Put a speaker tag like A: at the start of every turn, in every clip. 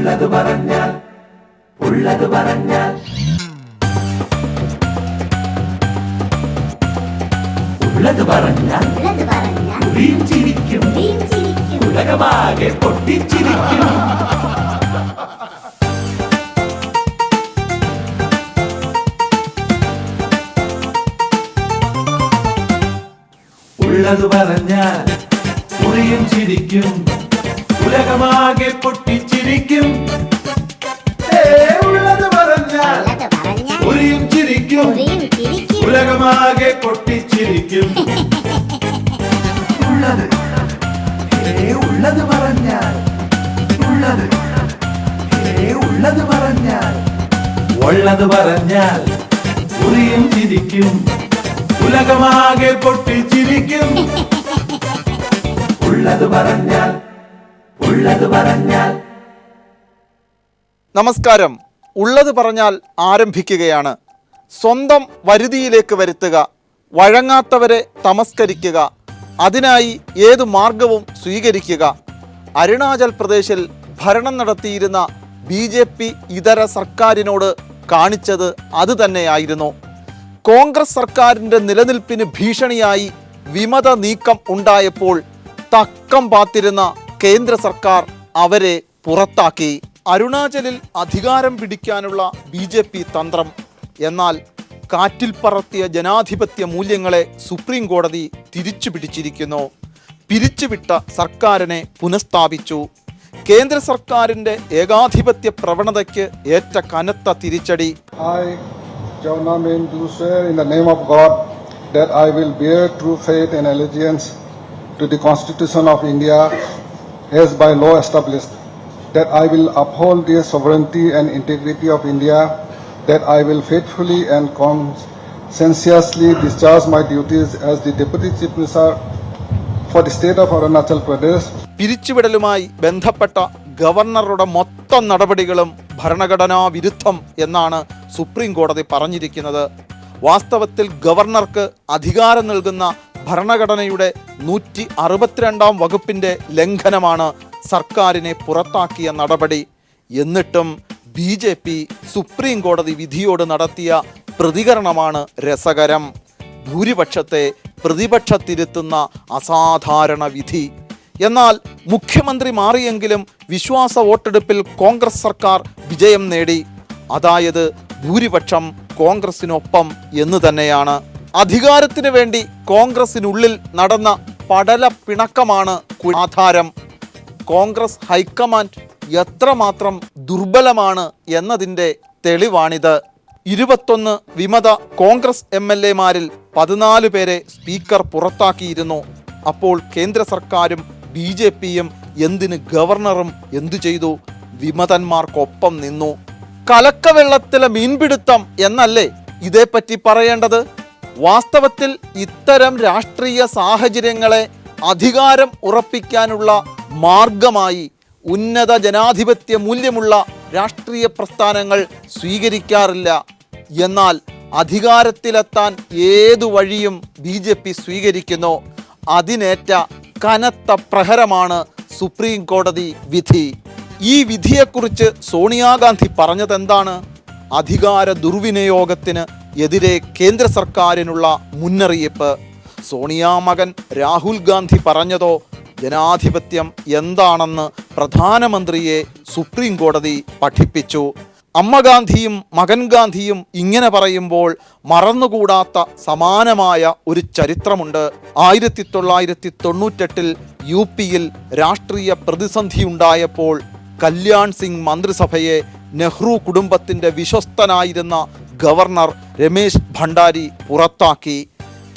A: ഉള്ളത് പറഞ്ഞാൽ ഉള്ളത് പറഞ്ഞാൽ ഉള്ളത് പറഞ്ഞാൽ ഉറിയും ചിരിക്കും ഉലകമാകെ പൊട്ടിച്ചിരിക്കും. ഉള്ളത് പറഞ്ഞാൽ ഉറിയും ചിരിക്കും ഉലകമാകെ പൊട്ടിച്ചിരിക്കും. ഉള്ളത് പറഞ്ഞാൽ ഉറിയും ചിരിക്കും ഉലകമാകെ പൊട്ടിച്ചിരിക്കും. ഉള്ളത് ഉള്ളത് പറഞ്ഞാൽ ഉള്ളത് ഉള്ളത് പറഞ്ഞാൽ ഉള്ളത് പറഞ്ഞാൽ ഉറിയും ചിരിക്കും ഉലകമാകെ പൊട്ടിച്ചിരിക്കും. ഉള്ളത് പറഞ്ഞാൽ ഉള്ളത് പറഞ്ഞാൽ.
B: നമസ്കാരം. ഉള്ളത് പറഞ്ഞാൽ ആരംഭിക്കുകയാണ്. സ്വന്തം വരുതിയിലേക്ക് വരുത്തുക, വഴങ്ങാത്തവരെ തമസ്കരിക്കുക, അതിനായി ഏതു മാർഗവും സ്വീകരിക്കുക. അരുണാചൽ പ്രദേശിൽ ഭരണം നടത്തിയിരുന്ന BJP ഇതര സർക്കാരിനോട് കാണിച്ചത് അതുതന്നെയായിരുന്നു. കോൺഗ്രസ് സർക്കാരിൻ്റെ നിലനിൽപ്പിന് ഭീഷണിയായി വിമത നീക്കം ഉണ്ടായപ്പോൾ തക്കം പാത്തിരുന്ന കേന്ദ്ര സർക്കാർ അവരെ പുറത്താക്കി. അരുണാചലിൽ അധികാരം പിടിക്കാനുള്ള BJP തന്ത്രം. എന്നാൽ കാറ്റിൽ പറത്തിയ ജനാധിപത്യ മൂല്യങ്ങളെ സുപ്രീം കോടതി തിരിച്ചു പിടിച്ചിരിക്കുന്നു. പിരിച്ചുവിട്ട സർക്കാരിനെ പുനഃസ്ഥാപിച്ചു. കേന്ദ്ര സർക്കാരിൻ്റെ ഏകാധിപത്യ പ്രവണതയ്ക്ക് ഏറ്റ കനത്ത തിരിച്ചടി.
C: Javna Mein do swear in the name of God that I will bear true faith and allegiance to the Constitution of India as by law established, that I will uphold the sovereignty and integrity of India, that I will faithfully and conscientiously discharge my duties as the Deputy Chief Minister for the state of Arunachal Pradesh.
B: പിരിച്ചുവിടലുമായി ബന്ധപ്പെട്ട ഗവർണറുടെ മൊത്തം നടപടികളും ഭരണഘടനാ വിരുദ്ധം എന്നാണ് supreme കോടതി പറഞ്ഞിരിക്കുന്നത്. വാസ്തവത്തിൽ ഗവർണർക്ക് അധികാരം നൽകുന്ന ഭരണഘടനയുടെ 162 വകുപ്പിൻ്റെ ലംഘനമാണ് സർക്കാരിനെ പുറത്താക്കിയ നടപടി. എന്നിട്ടും BJP സുപ്രീം കോടതി വിധിയോട് നടത്തിയ പ്രതികരണമാണ് രസകരം. ഭൂരിപക്ഷത്തെ പ്രതിപക്ഷത്തിരുത്തുന്ന അസാധാരണ വിധി. എന്നാൽ മുഖ്യമന്ത്രി മാറിയെങ്കിലും വിശ്വാസ വോട്ടെടുപ്പിൽ കോൺഗ്രസ് സർക്കാർ വിജയം നേടി. അതായത് ഭൂരിപക്ഷം കോൺഗ്രസിനൊപ്പം എന്ന് തന്നെയാണ്. അധികാരത്തിന് വേണ്ടി കോൺഗ്രസിനുള്ളിൽ നടന്ന പടല പിണക്കമാണ് ആധാരം. കോൺഗ്രസ് ഹൈക്കമാൻഡ് എത്രമാത്രം ദുർബലമാണ് എന്നതിൻ്റെ തെളിവാണിത്. 21 വിമത കോൺഗ്രസ് MLA-മാരിൽ 14 പേരെ സ്പീക്കർ പുറത്താക്കിയിരുന്നു. അപ്പോൾ കേന്ദ്ര സർക്കാരും BJPയും എന്തിന് ഗവർണറും എന്തു ചെയ്തു? വിമതന്മാർക്കൊപ്പം നിന്നു. കലക്കവെള്ളത്തിലെ മീൻപിടുത്തം എന്നല്ലേ ഇതേപ്പറ്റി പറയേണ്ടത്? വാസ്തവത്തിൽ ഇത്തരം രാഷ്ട്രീയ സാഹചര്യങ്ങളെ അധികാരം ഉറപ്പിക്കാനുള്ള മാർഗമായി ഉന്നത ജനാധിപത്യ മൂല്യമുള്ള രാഷ്ട്രീയ പ്രസ്ഥാനങ്ങൾ സ്വീകരിക്കാറില്ല. എന്നാൽ അധികാരത്തിലെത്താൻ ഏതു വഴിയും BJP സ്വീകരിക്കുന്നു. അതിനേറ്റ കനത്ത പ്രഹരമാണ് സുപ്രീം കോടതി വിധി. ഈ വിധിയെക്കുറിച്ച് സോണിയാഗാന്ധി പറഞ്ഞതെന്താണ്? അധികാര ദുർവിനിയോഗത്തിന് എതിരെ കേന്ദ്ര സർക്കാരിനുള്ള മുന്നറിയിപ്പ്. സോണിയാ മകൻ രാഹുൽ ഗാന്ധി പറഞ്ഞതോ ജനാധിപത്യം എന്താണെന്ന് പ്രധാനമന്ത്രിയെ സുപ്രീം കോടതി പഠിപ്പിച്ചു. അമ്മ ഗാന്ധിയും മകൻ ഗാന്ധിയും ഇങ്ങനെ പറയുമ്പോൾ മറന്നുകൂടാത്ത സമാനമായ ഒരു ചരിത്രമുണ്ട്. 1998 UPയിൽ രാഷ്ട്രീയ പ്രതിസന്ധിയുണ്ടായപ്പോൾ കല്യാൺ സിംഗ് മന്ത്രിസഭയെ നെഹ്റു കുടുംബത്തിൻ്റെ വിശ്വസ്തനായിരുന്ന ഗവർണർ രമേശ് ഭണ്ഡാരി പുറത്താക്കി.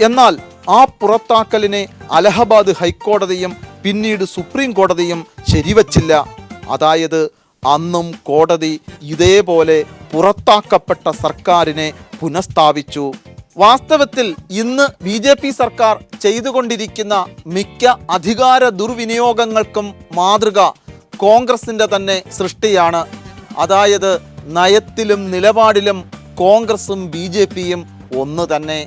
B: എന്നാൽ ആ പുറത്താക്കലിനെ അലഹബാദ് ഹൈക്കോടതിയും പിന്നീട് സുപ്രീം കോടതിയും ശരിവച്ചില്ല. അതായത് അന്നും കോടതി ഇതേപോലെ പുറത്താക്കപ്പെട്ട സർക്കാരിനെ പുനഃസ്ഥാപിച്ചു. വാസ്തവത്തിൽ ഇന്ന് BJP സർക്കാർ ചെയ്തുകൊണ്ടിരിക്കുന്ന മിക്ക അധികാര ദുർവിനിയോഗങ്ങൾക്കും മാതൃക കോൺഗ്രസിൻ്റെ തന്നെ സൃഷ്ടിയാണ്. അതായത് നയത്തിലും നിലപാടിലും കോൺഗ്രസും BJPയും ഒന്ന് തന്നെ.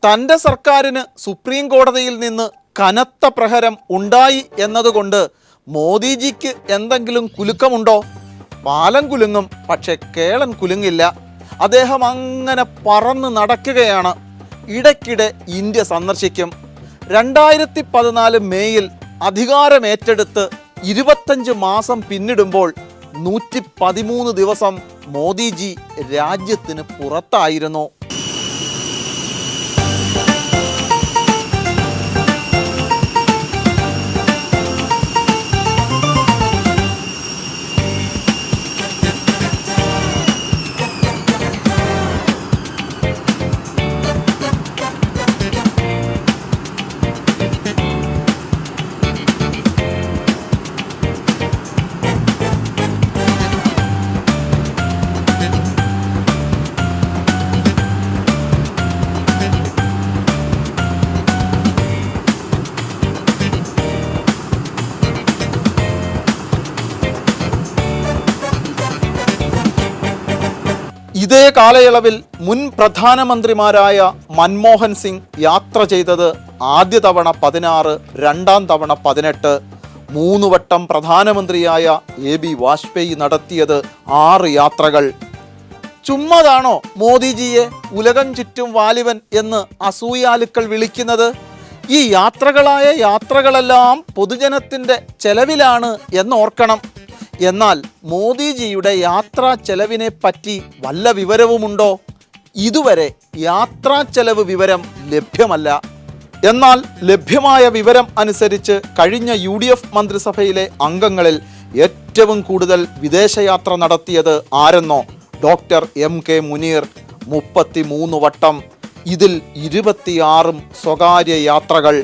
B: തൻ്റെ സർക്കാരിന് സുപ്രീം കോടതിയിൽ നിന്ന് കനത്ത പ്രഹരം ഉണ്ടായി എന്നതുകൊണ്ട് മോദിജിക്ക് എന്തെങ്കിലും കുലുക്കമുണ്ടോ? പാലം കുലുങ്ങും, പക്ഷെ കേളൻ കുലുങ്ങില്ല. അദ്ദേഹം അങ്ങനെ പറന്ന് നടക്കുകയാണ്. ഇടയ്ക്കിടെ ഇന്ത്യ സന്ദർശിക്കും. 2014 മേയിൽ അധികാരമേറ്റെടുത്ത് 25 മാസം പിന്നിടുമ്പോൾ 113 ദിവസം മോദിജി രാജ്യത്തിന് പുറത്തായിരുന്നു. ഇതേ കാലയളവിൽ മുൻ പ്രധാനമന്ത്രിമാരായ മൻമോഹൻ സിംഗ് യാത്ര ചെയ്തത് ആദ്യ തവണ 16, രണ്ടാം തവണ 18. 3 വട്ടം പ്രധാനമന്ത്രിയായ AB വാജ്പേയി നടത്തിയത് 6 യാത്രകൾ. ചുമ്മാതാണോ മോദിജിയെ ഉലകം ചുറ്റും വാലിബൻ എന്ന് അസൂയാലുക്കൾ വിളിക്കുന്നത്? ഈ യാത്രകളെല്ലാം പൊതുജനത്തിൻ്റെ ചെലവിലാണ് എന്നോർക്കണം. എന്നാൽ മോദിജിയുടെ യാത്രാ ചെലവിനെ പറ്റി വല്ല വിവരവുമുണ്ടോ? ഇതുവരെ യാത്രാ ചെലവ് വിവരം ലഭ്യമല്ല. എന്നാൽ ലഭ്യമായ വിവരം അനുസരിച്ച് കഴിഞ്ഞ UDF മന്ത്രിസഭയിലെ അംഗങ്ങളിൽ ഏറ്റവും കൂടുതൽ വിദേശയാത്ര നടത്തിയത് ആരെന്നോ? ഡോക്ടർ MK മുനീർ 33 വട്ടം. ഇതിൽ 26 സ്വകാര്യ യാത്രകൾ.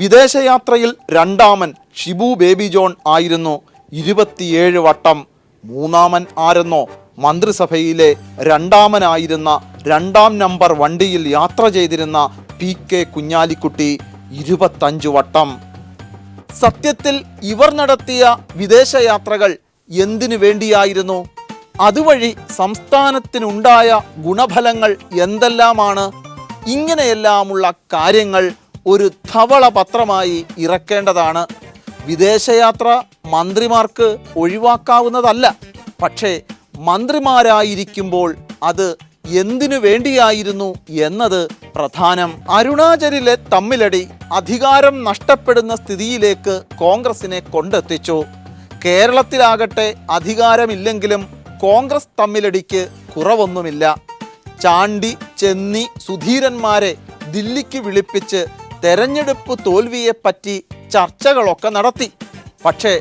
B: വിദേശയാത്രയിൽ രണ്ടാമൻ ഷിബു ബേബി ജോൺ ആയിരുന്നു, 27 വട്ടം. മൂന്നാമൻ ആരെന്നോ? മന്ത്രിസഭയിലെ രണ്ടാമനായിരുന്ന 2ാം നമ്പർ വണ്ടിയിൽ യാത്ര ചെയ്തിരുന്ന PK കുഞ്ഞാലിക്കുട്ടി 25 വട്ടം. സത്യത്തിൽ ഇവർ നടത്തിയ വിദേശയാത്രകൾ എന്തിനു വേണ്ടിയായിരുന്നു? അതുവഴി സംസ്ഥാനത്തിനുണ്ടായ ഗുണഫലങ്ങൾ എന്തെല്ലാമാണ്? ഇങ്ങനെയെല്ലാമുള്ള കാര്യങ്ങൾ ഒരു ധവള പത്രമായി ഇറക്കേണ്ടതാണ്. വിദേശയാത്ര മന്ത്രിമാർക്ക് ഒഴിവാക്കാവുന്നതല്ല. പക്ഷേ മന്ത്രിമാരായിരിക്കുമ്പോൾ അത് എന്തിനു വേണ്ടിയായിരുന്നു എന്നത് പ്രധാനം. അരുണാചലിലെ തമ്മിലടി അധികാരം നഷ്ടപ്പെടുന്ന സ്ഥിതിയിലേക്ക് കോൺഗ്രസിനെ കൊണ്ടെത്തിച്ചു. കേരളത്തിലാകട്ടെ അധികാരമില്ലെങ്കിലും കോൺഗ്രസ് തമ്മിലടിക്ക് കുറവൊന്നുമില്ല. ചാണ്ടി, ചെന്നി, സുധീരന്മാരെ ദില്ലിക്ക് വിളിപ്പിച്ച് തെരഞ്ഞെടുപ്പ് തോൽവിയെപ്പറ്റി ചർച്ചകളൊക്കെ നടത്തി. പക്ഷേ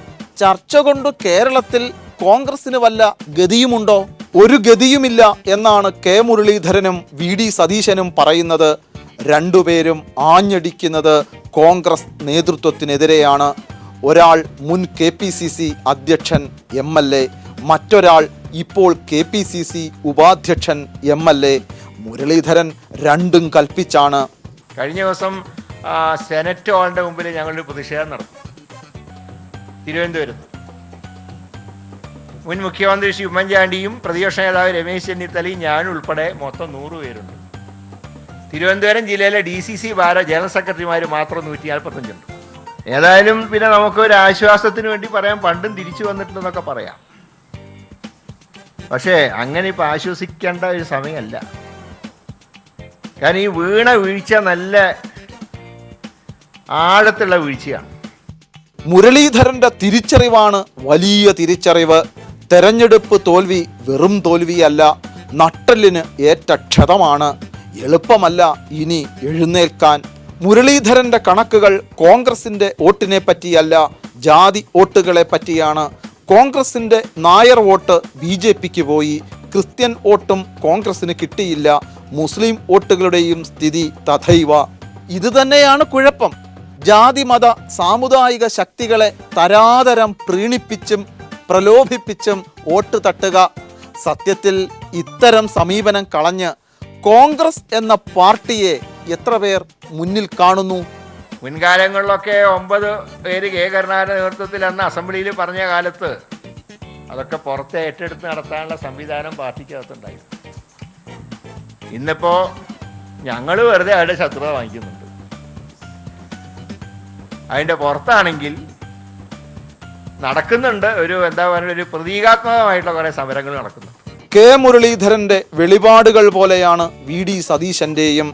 B: ചർച്ച കൊണ്ട് കേരളത്തിൽ കോൺഗ്രസിന് വല്ല ഗതിയുമുണ്ടോ? ഒരു ഗതിയുമില്ല എന്നാണ് K മുരളീധരനും VD സതീശനും പറയുന്നത്. രണ്ടുപേരും ആഞ്ഞടിക്കുന്നത് കോൺഗ്രസ് നേതൃത്വത്തിനെതിരെയാണ്. ഒരാൾ മുൻ KPCC അധ്യക്ഷൻ MLA, മറ്റൊരാൾ ഇപ്പോൾ KPCC ഉപാധ്യക്ഷൻ MLA. മുരളീധരൻ രണ്ടും കൽപ്പിച്ചാണ്.
D: കഴിഞ്ഞ ദിവസം സെനറ്റ് ഹാളിൻ്റെ മുമ്പിൽ ഞങ്ങളൊരു പ്രതിഷേധം നടത്തി തിരുവനന്തപുരത്ത്. മുൻ മുഖ്യമന്ത്രി ശ്രീ ഉമ്മൻചാണ്ടിയും പ്രതിപക്ഷ നേതാവ് രമേശ് ചെന്നിത്തലയും ഞാനും ഉൾപ്പെടെ മൊത്തം 100 പേരുണ്ട്. തിരുവനന്തപുരം ജില്ലയിലെ DCC ജനറൽ സെക്രട്ടറിമാർ മാത്രം 145 ഉണ്ട്. ഏതായാലും പിന്നെ നമുക്കൊരു ആശ്വാസത്തിന് വേണ്ടി പറയാം, പണ്ടും തിരിച്ചു വന്നിട്ടുണ്ടെന്നൊക്കെ പറയാം. പക്ഷേ അങ്ങനെ ഇപ്പോൾ ആശ്വസിക്കേണ്ട ഒരു സമയമല്ല. കാരണം ഈ വീഴ്ച നല്ല ആഴത്തുള്ള വീഴ്ചയാണ്.
B: മുരളീധരന്റെ തിരിച്ചറിവാണ് വലിയ തിരിച്ചറിവ്. തെരഞ്ഞെടുപ്പ് തോൽവി വെറും തോൽവിയല്ല, നട്ടെല്ലിന് ഏറ്റ ക്ഷതമാണ്. എളുപ്പമല്ല ഇനി എഴുന്നേൽക്കാൻ. മുരളീധരന്റെ കണക്കുകൾ കോൺഗ്രസിന്റെ വോട്ടിനെ പറ്റിയല്ല, ജാതി വോട്ടുകളെ പറ്റിയാണ്. കോൺഗ്രസിന്റെ നായർ വോട്ട് BJPക്ക് പോയി, ക്രിസ്ത്യൻ വോട്ടും കോൺഗ്രസിന് കിട്ടിയില്ല. മുസ്ലിം വോട്ടുകളുടെയും സ്ഥിതി തഥൈവ. ഇത് തന്നെയാണ് കുഴപ്പം. ജാതി മത സാമുദായിക ശക്തികളെ തരാതരം പ്രീണിപ്പിച്ചും പ്രലോഭിപ്പിച്ചും വോട്ട് തട്ടുക. സത്യത്തിൽ ഇത്തരം സമീപനം കളഞ്ഞ് കോൺഗ്രസ് എന്ന പാർട്ടിയെ എത്ര പേർ മുന്നിൽ കാണുന്നു?
D: മുൻകാലങ്ങളിലൊക്കെ 9 പേര് K കരുണാകരന്റെ നേതൃത്വത്തിൽ അന്ന് അസംബ്ലിയിൽ പറഞ്ഞ കാലത്ത് അതൊക്കെ പുറത്തെ ഏറ്റെടുത്ത് നടത്താനുള്ള സംവിധാനം പാർട്ടിക്കകത്തുണ്ടായിരുന്നു. ഇന്നിപ്പോൾ ഞങ്ങൾ വെറുതെ അവരുടെ ശത്രുത വാങ്ങിക്കുന്നുണ്ട്. അതിൻ്റെ പുറത്താണെങ്കിൽ നടക്കുന്നുണ്ട് ഒരു എന്താ പറയുക, ഒരു പ്രതീകാത്മകമായിട്ടുള്ള കുറേ സമരങ്ങൾ നടക്കുന്നുണ്ട്.
B: കെ മുരളീധരന്റെ വെളിപാടുകൾ പോലെയാണ് വി ഡി സതീശന്റെയും.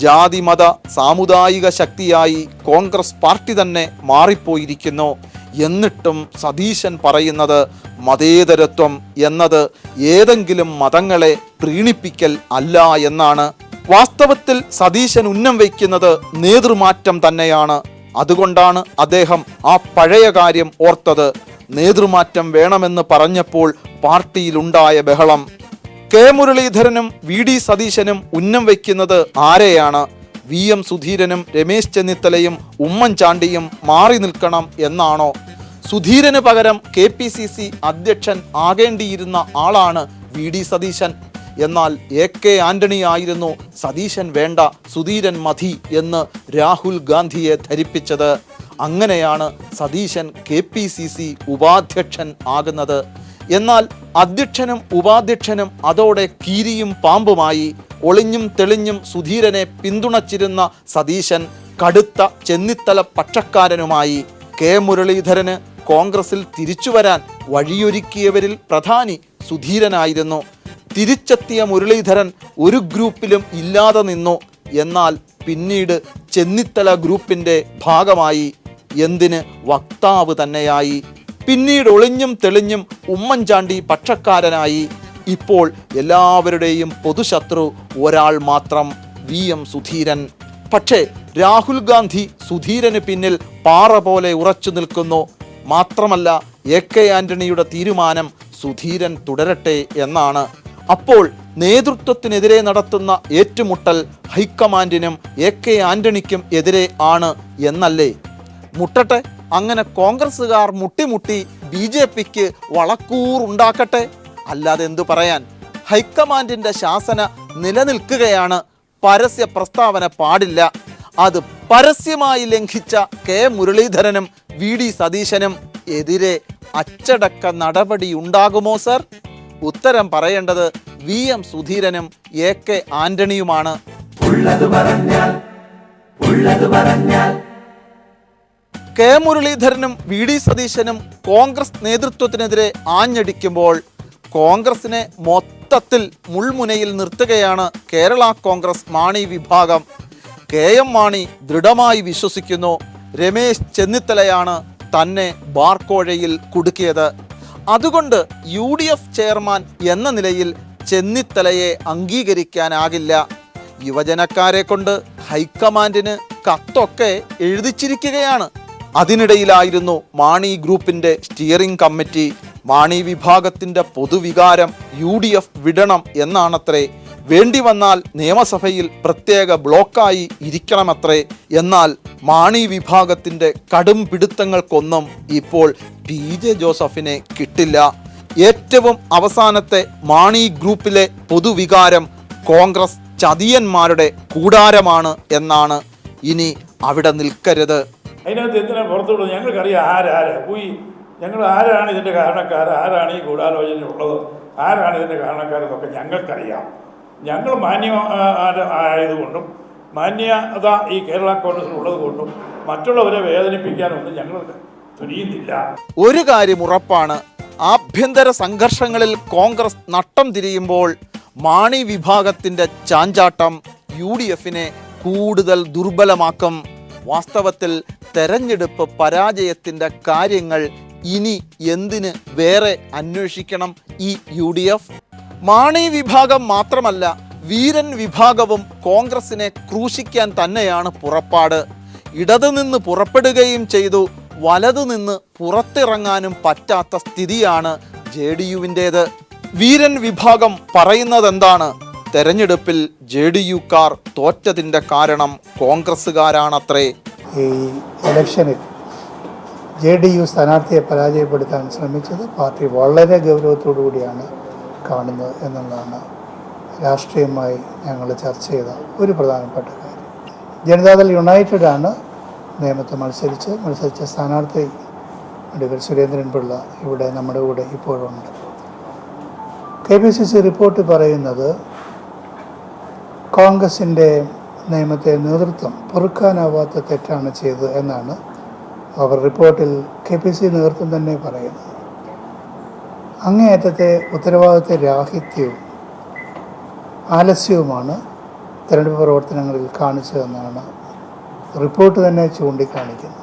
B: ജാതി മത സാമുദായിക ശക്തിയായി കോൺഗ്രസ് പാർട്ടി തന്നെ മാറിപ്പോയിരിക്കുന്നു. എന്നിട്ടും സതീശൻ പറയുന്നത് മതേതരത്വം എന്നത് ഏതെങ്കിലും മതങ്ങളെ പ്രീണിപ്പിക്കൽ അല്ല എന്നാണ്. വാസ്തവത്തിൽ സതീശൻ ഉന്നം വയ്ക്കുന്നത് നേതൃമാറ്റം തന്നെയാണ്. അതുകൊണ്ടാണ് അദ്ദേഹം ആ പഴയ കാര്യം ഓർത്തത്. നേതൃമാറ്റം വേണമെന്ന് പറഞ്ഞപ്പോൾ പാർട്ടിയിലുണ്ടായ ബഹളം. കെ മുരളീധരനും വി ഡി സതീശനും ഉന്നം വയ്ക്കുന്നത് ആരെയാണ്? വി എം സുധീരനും രമേശ് ചെന്നിത്തലയും ഉമ്മൻചാണ്ടിയും മാറി നിൽക്കണം എന്നാണോ? സുധീരന് പകരം KPCC അധ്യക്ഷൻ ആകേണ്ടിയിരുന്ന ആളാണ് വി ഡി സതീശൻ. എന്നാൽ AK ആന്റണി ആയിരുന്നു സതീശൻ വേണ്ട, സുധീരൻ മതി എന്ന് രാഹുൽ ഗാന്ധിയെ ധരിപ്പിച്ചത്. അങ്ങനെയാണ് സതീശൻ KPCC ഉപാധ്യക്ഷൻ ആകുന്നത്. എന്നാൽ അധ്യക്ഷനും ഉപാധ്യക്ഷനും അതോടെ കീരിയും പാമ്പുമായി. ഒളിഞ്ഞും തെളിഞ്ഞും സുധീരനെ പിന്തുണച്ചിരുന്ന സതീശൻ കടുത്ത ചെന്നിത്തല പക്ഷക്കാരനുമായി. കെ മുരളീധരന് കോൺഗ്രസിൽ തിരിച്ചുവരാൻ വഴിയൊരുക്കിയവരിൽ പ്രധാനി സുധീരനായിരുന്നു. തിരിച്ചെത്തിയ മുരളീധരൻ ഒരു ഗ്രൂപ്പിലും ഇല്ലാതെ നിന്നു. എന്നാൽ പിന്നീട് ചെന്നിത്തല ഗ്രൂപ്പിൻ്റെ ഭാഗമായി. എന്തിന് വക്താവ് തന്നെയായി. പിന്നീട് ഒളിഞ്ഞും തെളിഞ്ഞും ഉമ്മൻചാണ്ടി പക്ഷക്കാരനായി. ഇപ്പോൾ എല്ലാവരുടെയും പൊതുശത്രു ഒരാൾ മാത്രം, VM സുധീരൻ. പക്ഷേ രാഹുൽ ഗാന്ധി സുധീരന് പിന്നിൽ പാറ പോലെ ഉറച്ചു നിൽക്കുന്നു. മാത്രമല്ല AK ആന്റണിയുടെ തീരുമാനം സുധീരൻ തുടരട്ടെ എന്നാണ്. അപ്പോൾ നേതൃത്വത്തിനെതിരെ നടത്തുന്ന ഏറ്റുമുട്ടൽ ഹൈക്കമാൻഡിനും AK ആന്റണിക്കും എതിരെ ആണ് എന്നല്ലേ? മുട്ടട്ടെ. അങ്ങനെ കോൺഗ്രസ്സുകാർ മുട്ടിമുട്ടി BJPക്ക് വളക്കൂറുണ്ടാക്കട്ടെ. അല്ലാതെ എന്തു പറയാൻ? ഹൈക്കമാൻഡിൻ്റെ ശാസന നിലനിൽക്കുകയാണ്. പരസ്യ പ്രസ്താവന പാടില്ല. അത് പരസ്യമായി ലംഘിച്ച കെ മുരളീധരനും വി ഡി സതീശനും എതിരെ അച്ചടക്ക നടപടി ഉണ്ടാകുമോ സർ? ഉത്തരം പറയേണ്ടത് VM സുധീരനും AK ആന്റണിയുമാണ്.
A: ഉള്ളത് പറഞ്ഞാൽ
B: കെ മുരളീധരനും വി ഡി സതീശനും കോൺഗ്രസ് നേതൃത്വത്തിനെതിരെ ആഞ്ഞടിക്കുമ്പോൾ കോൺഗ്രസിനെ മൊത്തത്തിൽ മുൾമുനയിൽ നിർത്തുകയാണ് കേരള കോൺഗ്രസ് മാണി വിഭാഗം. KM മാണി ദൃഢമായി വിശ്വസിക്കുന്നു രമേശ് ചെന്നിത്തലയാണ് തന്നെ ബാർക്കോഴയിൽ കുടുക്കിയത്. അതുകൊണ്ട് UDF ചെയർമാൻ എന്ന നിലയിൽ ചെന്നിത്തലയെ അംഗീകരിക്കാനാകില്ല. യുവജനക്കാരെ കൊണ്ട് ഹൈക്കമാൻഡിന് കത്തൊക്കെ എഴുതിച്ചിരിക്കുകയാണ്. അതിനിടയിലായിരുന്നു മാണി ഗ്രൂപ്പിൻ്റെ സ്റ്റിയറിംഗ് കമ്മിറ്റി. മാണി വിഭാഗത്തിൻ്റെ പൊതുവികാരം UDF വിടണം എന്നാണത്രേ. വേണ്ടി വന്നാൽ നിയമസഭയിൽ പ്രത്യേക ബ്ലോക്കായി ഇരിക്കണമത്രേ. എന്നാൽ മാണി വിഭാഗത്തിൻ്റെ കടും പിടുത്തങ്ങൾക്കൊന്നും ഇപ്പോൾ PJ ജോസഫിനെ കിട്ടില്ല. ഏറ്റവും അവസാനത്തെ മാണി ഗ്രൂപ്പിലെ പൊതുവികാരം കോൺഗ്രസ് ചതിയന്മാരുടെ കൂടാരമാണ് എന്നാണ്. ഇനി അവിടെ നിൽക്കരുത്.
E: അതിനകത്ത് എന്തിനാണ് പുറത്തുവിടുന്നത്? ഞങ്ങൾക്കറിയാം ഞങ്ങൾ ആരാണ് ഇതിൻ്റെ കാരണക്കാർ, ആരാണ് ഈ ഗൂഢാലോചന ഉള്ളത്, ആരാണ് ഇതിൻ്റെ കാരണക്കാരെന്നൊക്കെ ഞങ്ങൾക്കറിയാം. ഞങ്ങൾ ആയതുകൊണ്ടും മാന്യത ഈ കേരള കോൺഗ്രസിൽ ഉള്ളത് കൊണ്ടും മറ്റുള്ളവരെ വേദനിപ്പിക്കാനൊന്നും ഞങ്ങൾ തുനിയുന്നില്ല.
B: ഒരു കാര്യം ഉറപ്പാണ്, ആഭ്യന്തര സംഘർഷങ്ങളിൽ കോൺഗ്രസ് നട്ടം തിരിയുമ്പോൾ മാണി വിഭാഗത്തിൻ്റെ ചാഞ്ചാട്ടം UDFനെ കൂടുതൽ ദുർബലമാക്കും. വാസ്തവത്തിൽ തെരഞ്ഞെടുപ്പ് പരാജയത്തിൻ്റെ കാര്യങ്ങൾ ഇനി എന്തിന് വേറെ അന്വേഷിക്കണം ഈ UDF? മാണി വിഭാഗം മാത്രമല്ല, വീരൻ വിഭാഗവും കോൺഗ്രസിനെ ക്രൂശിക്കാൻ തന്നെയാണ് പുറപ്പാട്. ഇടതുനിന്ന് പുറപ്പെടുകയും ചെയ്തു, വലതുനിന്ന് പുറത്തിറങ്ങാനും പറ്റാത്ത സ്ഥിതിയാണ് JDUവിൻ്റേത്. വീരൻ വിഭാഗം പറയുന്നതെന്താണ്? തെരഞ്ഞെടുപ്പിൽ JDUക്കാർ തോറ്റതിൻ്റെ കാരണം കോൺഗ്രസ്സുകാരാണത്രേ.
F: ഈ ഇലക്ഷനിൽ JDU സ്ഥാനാർത്ഥിയെ പരാജയപ്പെടുത്താൻ ശ്രമിച്ചത് പാർട്ടി വളരെ ഗൗരവത്തോടു കൂടിയാണ് കാണുന്നത് എന്നുള്ളതാണ് രാഷ്ട്രീയമായി ഞങ്ങൾ ചർച്ച ചെയ്ത ഒരു പ്രധാനപ്പെട്ട കാര്യം. ജനതാദൾ യുണൈറ്റഡ് ആണ് നേമത്ത് മത്സരിച്ച സ്ഥാനാർത്ഥി അഡ്വ. സുരേന്ദ്രൻ പിള്ള ഇവിടെ നമ്മുടെ കൂടെ ഇപ്പോഴുണ്ട്. KPCC റിപ്പോർട്ട് പറയുന്നത് കോൺഗ്രസിൻ്റെ നേമത്തെ നേതൃത്വം പൊറുക്കാനാവാത്ത തെറ്റാണ് ചെയ്തത് എന്നാണ് അവർ റിപ്പോർട്ടിൽ KPC നേതൃത്വം തന്നെ പറയുന്നത്. അങ്ങേയറ്റത്തെ ഉത്തരവാദിത്വ രാഹിത്യവും ആലസ്യവുമാണ് തെരഞ്ഞെടുപ്പ് പ്രവർത്തനങ്ങളിൽ കാണിച്ചതെന്നാണ് റിപ്പോർട്ട് തന്നെ ചൂണ്ടിക്കാണിക്കുന്നത്.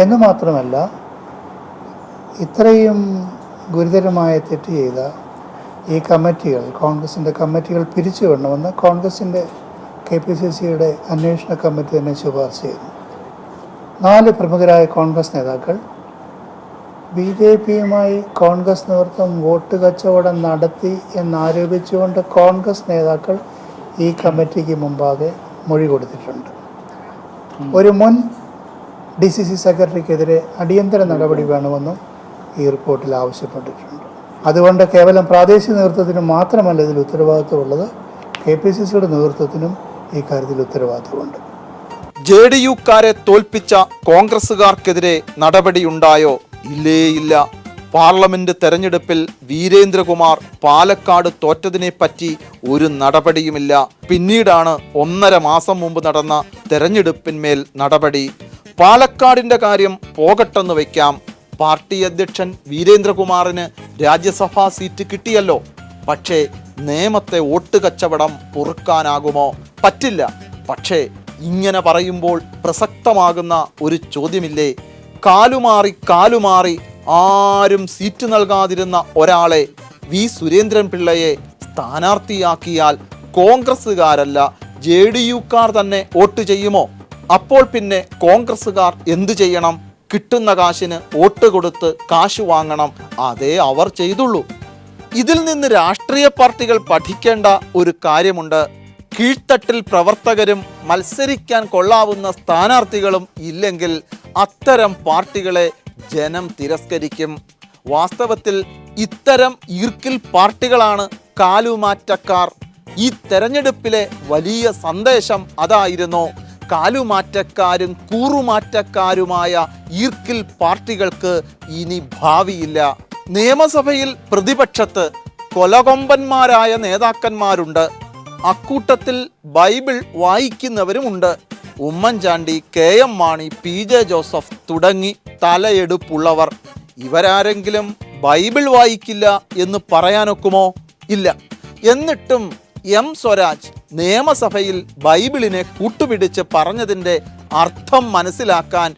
F: എന്ന് മാത്രമല്ല, ഇത്രയും ഗുരുതരമായ തെറ്റ് ചെയ്ത ഈ കമ്മിറ്റികൾ, കോൺഗ്രസിൻ്റെ കമ്മിറ്റികൾ പിരിച്ചുവിടണമെന്ന് കോൺഗ്രസിൻ്റെ KPCCയുടെ അന്വേഷണ കമ്മിറ്റി തന്നെ ശുപാർശ ചെയ്യുന്നു. 4 പ്രമുഖരായ കോൺഗ്രസ് നേതാക്കൾ BJPയുമായി കോൺഗ്രസ് നേതൃത്വം വോട്ട് കച്ചവടം നടത്തി എന്നാരോപിച്ചുകൊണ്ട് കോൺഗ്രസ് നേതാക്കൾ ഈ കമ്മിറ്റിക്ക് മുമ്പാകെ മൊഴി കൊടുത്തിട്ടുണ്ട്. ഒരു മുൻ DCC സെക്രട്ടറിക്കെതിരെ അടിയന്തര നടപടി വേണമെന്നും ഈ റിപ്പോർട്ടിൽ ആവശ്യപ്പെട്ടിട്ടുണ്ട്. അതുകൊണ്ട് കേവലം പ്രാദേശിക നേതൃത്വത്തിന് മാത്രമല്ല ഇതിൽ ഉത്തരവാദിത്വമുള്ളത്, KPCCയുടെ നേതൃത്വത്തിനും ഈ കാര്യത്തിൽ ഉത്തരവാദിത്വമുണ്ട്.
B: JDUക്കാരെ തോൽപ്പിച്ച കോൺഗ്രസുകാർക്കെതിരെ നടപടിയുണ്ടായോ? ഇല്ല. പാർലമെന്റ് തെരഞ്ഞെടുപ്പിൽ വീരേന്ദ്രകുമാർ പാലക്കാട് തോറ്റതിനെപ്പറ്റി ഒരു നടപടിയുമില്ല. പിന്നീടാണ് 1.5 മാസം മുമ്പ് നടന്ന തെരഞ്ഞെടുപ്പിന്മേൽ നടപടി. പാലക്കാടിന്റെ കാര്യം പോകട്ടെന്ന് വയ്ക്കാം. പാർട്ടി അധ്യക്ഷൻ വീരേന്ദ്രകുമാറിന് രാജ്യസഭാ സീറ്റ് കിട്ടിയല്ലോ. പക്ഷേ നേമത്തെ വോട്ട് കച്ചവടം പൊറുക്കാനാകുമോ? പറ്റില്ല. പക്ഷേ ഇങ്ങനെ പറയുമ്പോൾ പ്രസക്തമാകുന്ന ഒരു ചോദ്യമില്ലേ? കാലുമാറി ആരും സീറ്റ് നൽകാതിരുന്ന ഒരാളെ വി സുരേന്ദ്രൻ പിള്ളയെ സ്ഥാനാർത്ഥിയാക്കിയാൽ കോൺഗ്രസ്സുകാരല്ല JDUക്കാർ തന്നെ വോട്ട് ചെയ്യുമോ? അപ്പോൾ പിന്നെ കോൺഗ്രസ്സുകാർ എന്തു ചെയ്യണം? കിട്ടുന്ന കാശിന് വോട്ട് കൊടുത്ത് കാശ് വാങ്ങണം. അതേ അവർ ചെയ്തുള്ളൂ. ഇതിൽ നിന്ന് രാഷ്ട്രീയ പാർട്ടികൾ പഠിക്കേണ്ട ഒരു കാര്യമുണ്ട്. കീഴ്ത്തട്ടിൽ പ്രവർത്തകരും മത്സരിക്കാൻ കൊള്ളാവുന്ന സ്ഥാനാർത്ഥികളും ഇല്ലെങ്കിൽ അത്തരം പാർട്ടികളെ ജനം തിരസ്കരിക്കും. വാസ്തവത്തിൽ ഇത്തരം ഈർക്കിൽ പാർട്ടികളാണ് കാലുമാറ്റക്കാർ. ഈ തെരഞ്ഞെടുപ്പിലെ വലിയ സന്ദേശം അതായിരുന്നു. കാലുമാറ്റക്കാരും കൂറുമാറ്റക്കാരുമായ ഈർക്കിൽ പാർട്ടികൾക്ക് ഇനി ഭാവിയില്ല. നിയമസഭയിൽ പ്രതിപക്ഷത്ത് കൊലകൊമ്പന്മാരായ നേതാക്കന്മാരുണ്ട്. അക്കൂട്ടത്തിൽ ബൈബിൾ വായിക്കുന്നവരുമുണ്ട്. ഉമ്മൻചാണ്ടി, KM മാണി, PJ ജോസഫ് തുടങ്ങി തലയെടുപ്പുള്ളവർ. ഇവരാരെങ്കിലും ബൈബിൾ വായിക്കില്ല എന്ന് പറയാനൊക്കുമോ? ഇല്ല. എന്നിട്ടും M സ്വരാജ് നിയമസഭയിൽ ബൈബിളിനെ കൂട്ടുപിടിച്ച് പറഞ്ഞതിൻ്റെ അർത്ഥം മനസ്സിലാക്കാൻ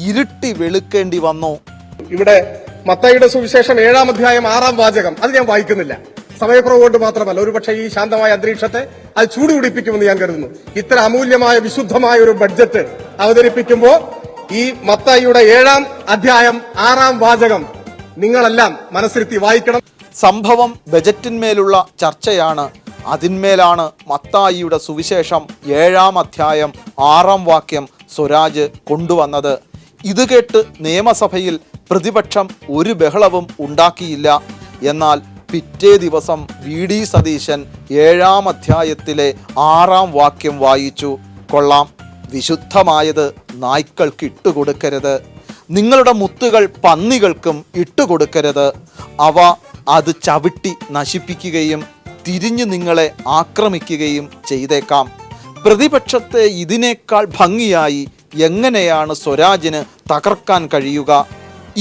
B: ഇരുട്ടി വെളുക്കേണ്ടി വന്നു.
G: ഇവിടെ മത്തായിയുടെ സുവിശേഷം 7-ാം അധ്യായം 6-ാം വാചകം അത് ഞാൻ വായിക്കുന്നില്ല. സമയക്കുറവ് കൊണ്ട് മാത്രമല്ല, ഒരുപക്ഷെ ഈ ശാന്തമായ അന്തരീക്ഷത്തെ അത് ചൂടുപിടിപ്പിക്കുമെന്ന് ഞാൻ കരുതുന്നു. ഇത്ര അമൂല്യമായ വിശുദ്ധമായ ഒരു ബഡ്ജറ്റ് അവതരിപ്പിക്കുമ്പോൾ ഈ മത്തായിയുടെ 7-ാം അധ്യായം 6-ാം വാചകം നിങ്ങളെല്ലാം മനസ്സിരുത്തി വായിക്കണം.
B: സംഭവം ബജറ്റിന്മേലുള്ള ചർച്ചയാണ്. അതിന്മേലാണ് മത്തായിയുടെ സുവിശേഷം 7-ാം അധ്യായം 6-ാം വാക്യം സ്വരാജ് കൊണ്ടുവന്നത്. ഇത് കേട്ട് നിയമസഭയിൽ പ്രതിപക്ഷം ഒരു ബഹളവും ഉണ്ടാക്കിയില്ല. എന്നാൽ പിറ്റേ ദിവസം VD സതീശൻ 7-ാം അധ്യായത്തിലെ 6-ാം വാക്യം വായിച്ചു. കൊള്ളാം. വിശുദ്ധമായത് നായ്ക്കൾക്ക് ഇട്ടുകൊടുക്കരുത്, നിങ്ങളുടെ മുത്തുകൾ പന്നികൾക്കും ഇട്ടുകൊടുക്കരുത്. അവ അത് ചവിട്ടി നശിപ്പിക്കുകയും തിരിഞ്ഞു നിങ്ങളെ ആക്രമിക്കുകയും ചെയ്തേക്കാം. പ്രതിപക്ഷത്തെ ഇതിനേക്കാൾ ഭംഗിയായി എങ്ങനെയാണ് സ്വരാജിന് തകർക്കാൻ കഴിയുക?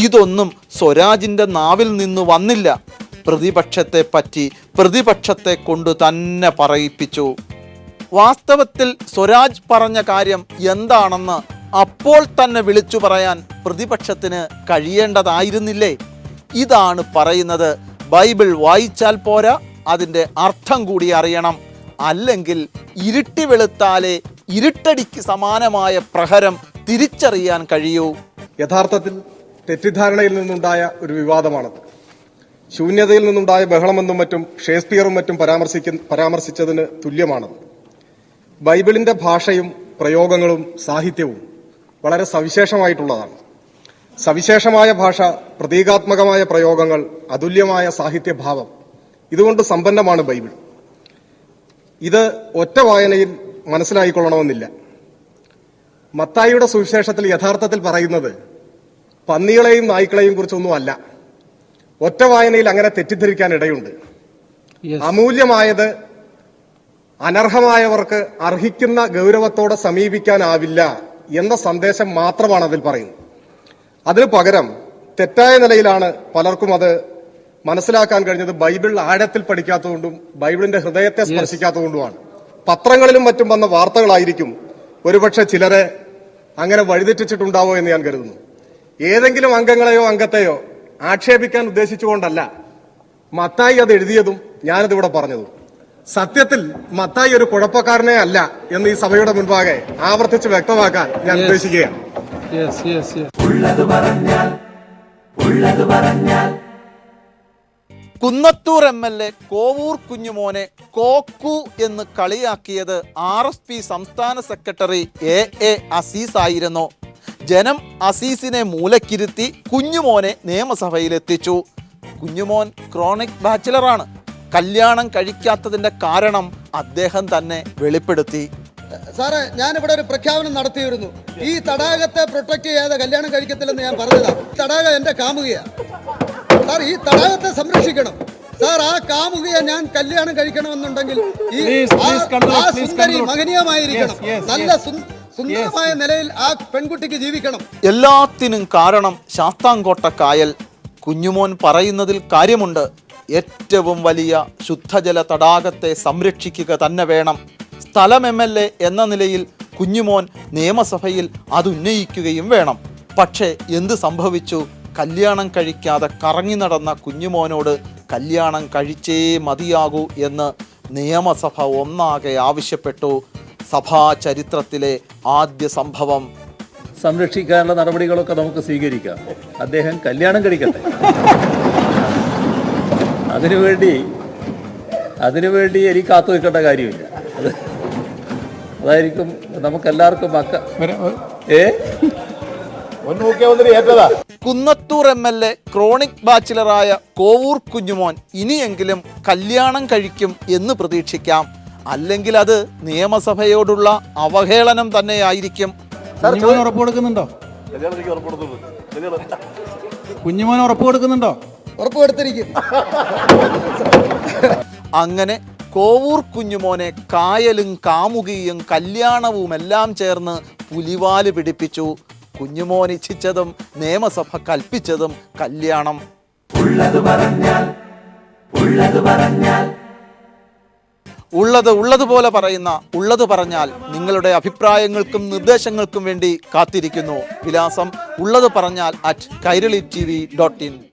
B: ഇതൊന്നും സ്വരാജിൻ്റെ നാവിൽ നിന്ന് വന്നില്ല. പ്രതിപക്ഷത്തെ പറ്റി പ്രതിപക്ഷത്തെ കൊണ്ട് തന്നെ പറയിപ്പിച്ചു. വാസ്തവത്തിൽ സ്വരാജ് പറഞ്ഞ കാര്യം എന്താണെന്ന് അപ്പോൾ തന്നെ വിളിച്ചു പറയാൻ പ്രതിപക്ഷത്തിന് കഴിയേണ്ടതായിരുന്നില്ലേ? ഇതാണ് പറയുന്നത്. ബൈബിൾ വായിച്ചാൽ പോരാ, അതിൻ്റെ അർത്ഥം കൂടി അറിയണം. അല്ലെങ്കിൽ ഇരുട്ടി വെളുത്താലേ ഇരുട്ടടിക്ക് സമാനമായ പ്രഹരം തിരിച്ചറിയാൻ കഴിയൂ.
G: യഥാർത്ഥത്തിൽ തെറ്റിദ്ധാരണയിൽ നിന്നുണ്ടായ ഒരു വിവാദമാണത്. ശൂന്യതയിൽ നിന്നുണ്ടായ ബഹളമെന്നും മറ്റും ഷേക്സ്പിയറും മറ്റും പരാമർശിച്ചതിന് തുല്യമാണത്. ബൈബിളിന്റെ ഭാഷയും പ്രയോഗങ്ങളും സാഹിത്യവും വളരെ സവിശേഷമായിട്ടുള്ളതാണ്. സവിശേഷമായ ഭാഷ, പ്രതീകാത്മകമായ പ്രയോഗങ്ങൾ, അതുല്യമായ സാഹിത്യഭാവം, ഇതുകൊണ്ട് സമ്പന്നമാണ് ബൈബിൾ. ഇത് ഒറ്റ വായനയിൽ മനസ്സിലായിക്കൊള്ളണമെന്നില്ല. മത്തായിയുടെ സുവിശേഷത്തിൽ യഥാർത്ഥത്തിൽ പറയുന്നത് പന്നികളെയും നായ്ക്കളെയും കുറിച്ചൊന്നും അല്ല. ഒറ്റ വായനയിൽ അങ്ങനെ തെറ്റിദ്ധരിക്കാൻ ഇടയുണ്ട്. അമൂല്യമായത് അനർഹമായവർക്ക് അർഹിക്കുന്ന ഗൗരവത്തോടെ സമീപിക്കാനാവില്ല എന്ന സന്ദേശം മാത്രമാണ് അതിൽ പറയുന്നത്. അതിന് പകരം തെറ്റായ നിലയിലാണ് പലർക്കും അത് മനസ്സിലാക്കാൻ കഴിഞ്ഞത്. ബൈബിൾ ആഴത്തിൽ പഠിക്കാത്തതുകൊണ്ടും ബൈബിളിന്റെ ഹൃദയത്തെ സ്പർശിക്കാത്തതുകൊണ്ടുമാണ്. പത്രങ്ങളിലും മറ്റും വന്ന വാർത്തകളായിരിക്കും ഒരുപക്ഷെ ചിലരെ അങ്ങനെ വഴിതെറ്റിച്ചിട്ടുണ്ടാവോ എന്ന് ഞാൻ കരുതുന്നു. ഏതെങ്കിലും അംഗങ്ങളെയോ അംഗത്തെയോ ആക്ഷേപിക്കാൻ ഉദ്ദേശിച്ചുകൊണ്ടല്ല മത്തായി അത് എഴുതിയതും ഞാനിതിവിടെ പറഞ്ഞതും. സത്യത്തിൽ മത്തായി ഒരു കുഴപ്പക്കാരനെ അല്ല എന്ന് ഈ സഭയുടെ മുൻപാകെ ആവർത്തിച്ച് വ്യക്തമാക്കാൻ ഞാൻ ഉദ്ദേശിക്കുകയാണ്.
A: ഉള്ളത് പറഞ്ഞാൽ ഉള്ളത് പറഞ്ഞാൽ
B: കുന്നത്തൂർ MLA കോവൂർ കുഞ്ഞുമോനെ കോക്കു എന്ന് കളിയാക്കിയത് RSP സംസ്ഥാന സെക്രട്ടറി AA അസീസ് ആയിരുന്നു. ജനം അസീസിനെ മൂലക്കിരുത്തി കുഞ്ഞുമോനെ നിയമസഭയിലെത്തിച്ചു. കുഞ്ഞുമോൻ ക്രോണിക് ബാച്ചിലറാണ്. കല്യാണം കഴിക്കാത്തതിന്റെ കാരണം അദ്ദേഹം തന്നെ വെളിപ്പെടുത്തി.
H: സാറേ, ഞാനിവിടെ ഒരു പ്രഖ്യാപനം നടത്തിയിരുന്നു. ഈ തടാകത്തെ പ്രൊട്ടക്ട് ചെയ്യാതെ കല്യാണം കഴിക്കത്തില്ലെന്ന് ഞാൻ പറഞ്ഞതാണ്. തടാകം എന്റെ കാമുകയാണ് സാർ. ഈ തടാകത്തെ സംരക്ഷിക്കണം സാർ. ആ കാമുകയെ ഞാൻ കല്യാണം കഴിക്കണമെന്നുണ്ടെങ്കിൽ ആ സുന്ദരി മഹനീയമായിരിക്കണം. നല്ല സുന്ദരമായ നിലയിൽ ആ പെൺകുട്ടിക്ക് ജീവിക്കണം.
B: എല്ലാത്തിനും കാരണം ശാസ്താംകോട്ട കായൽ. കുഞ്ഞുമോൻ പറയുന്നതിൽ കാര്യമുണ്ട്. ഏറ്റവും വലിയ ശുദ്ധജല തടാകത്തെ സംരക്ഷിക്കുക തന്നെ വേണം. സ്ഥലം MLA എന്ന നിലയിൽ കുഞ്ഞുമോൻ നിയമസഭയിൽ അതുന്നയിക്കുകയും വേണം. പക്ഷേ എന്ത് സംഭവിച്ചു? കല്യാണം കഴിക്കാതെ കറങ്ങി നടന്ന കുഞ്ഞുമോനോട് കല്യാണം കഴിച്ചേ മതിയാകൂ എന്ന് നിയമസഭ ഒന്നാകെ ആവശ്യപ്പെട്ടു. സഭാ ചരിത്രത്തിലെ ആദ്യ സംഭവം.
I: സംരക്ഷിക്കാനുള്ള നടപടികളൊക്കെ നമുക്ക് സ്വീകരിക്കാം. അദ്ദേഹം കല്യാണം കഴിക്കട്ടെ. അതിനുവേണ്ടി എനിക്ക് കാത്തു നിൽക്കേണ്ട കാര്യമില്ല. അതായിരിക്കും നമുക്കെല്ലാവർക്കും
B: കുന്നത്തൂർ MLA ക്രോണിക് ബാച്ചിലറായ കോവൂർ കുഞ്ഞുമോൻ ഇനിയെങ്കിലും കല്യാണം കഴിക്കും എന്ന് പ്രതീക്ഷിക്കാം. അല്ലെങ്കിൽ അത് നിയമസഭയോടുള്ള അവഹേളനം തന്നെയായിരിക്കും.
J: ഉറപ്പ് കൊടുക്കുന്നുണ്ടോ? കുഞ്ഞുമോൻ ഉറപ്പ് കൊടുക്കുന്നുണ്ടോ?
H: ഉറപ്പ് കൊടുത്തിരിക്കും.
B: അങ്ങനെ കോവൂർ കുഞ്ഞുമോനെ കായലും കാമുകിയും കല്യാണവുമെല്ലാം ചേർന്ന് പുലിവാല് പിടിപ്പിച്ചു. കുഞ്ഞുമോൻ ഇച്ഛിച്ചതും നിയമസഭ കൽപ്പിച്ചതും കല്യാണം.
A: ഉള്ളത് പറഞ്ഞാൽ ഉള്ളത് പറഞ്ഞാൽ
B: ഉള്ളതുപോലെ പറയുന്ന ഉള്ളത് പറഞ്ഞാൽ നിങ്ങളുടെ അഭിപ്രായങ്ങൾക്കും നിർദ്ദേശങ്ങൾക്കും വേണ്ടി കാത്തിരിക്കുന്നു. വിലാസം ഉള്ളത് പറഞ്ഞാൽ @kaiരളിTV.in.